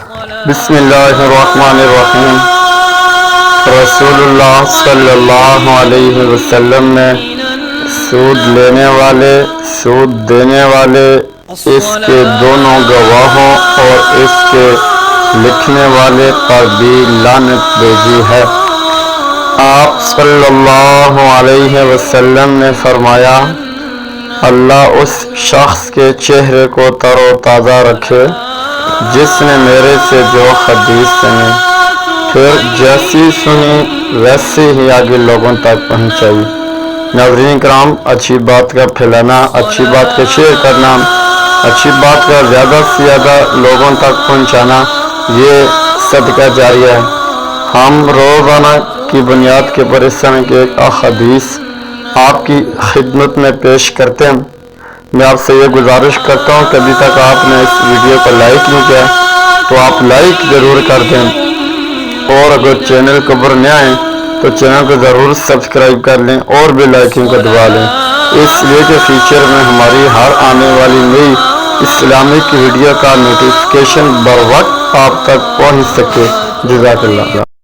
بسم اللہ الرحمن الرحیم۔ رسول اللہ صلی اللہ علیہ وسلم نے سود لینے والے، سود دینے والے، اس کے دونوں گواہوں اور اس کے لکھنے والے پر بھی لعنت بھیجی ہے۔ آپ صلی اللہ علیہ وسلم نے فرمایا، اللہ اس شخص کے چہرے کو تر و تازہ رکھے جس نے میرے سے جو حدیث سنی، پھر جیسی سنی ویسے ہی آگے لوگوں تک پہنچائی۔ ناظرین کرام، اچھی بات کا پھیلانا، اچھی بات کا شیئر کرنا، اچھی بات کا زیادہ سے زیادہ لوگوں تک پہنچانا، یہ صدقہ جاریہ ہے۔ ہم روزانہ کی بنیاد کے پر اس طرح کے احادیث آپ کی خدمت میں پیش کرتے ہیں۔ میں آپ سے یہ گزارش کرتا ہوں کہ ابھی تک آپ نے اس ویڈیو کو لائک نہیں کیا تو آپ لائک ضرور کر دیں، اور اگر چینل کو پر نئے آئیں تو چینل کو ضرور سبسکرائب کر لیں اور بیل آئیکن کو دبا لیں، اس لیے کہ فیوچر میں ہماری ہر آنے والی نئی اسلامک ویڈیو کا نوٹیفیکیشن بر وقت آپ تک پہنچ سکے۔ جزاک اللہ۔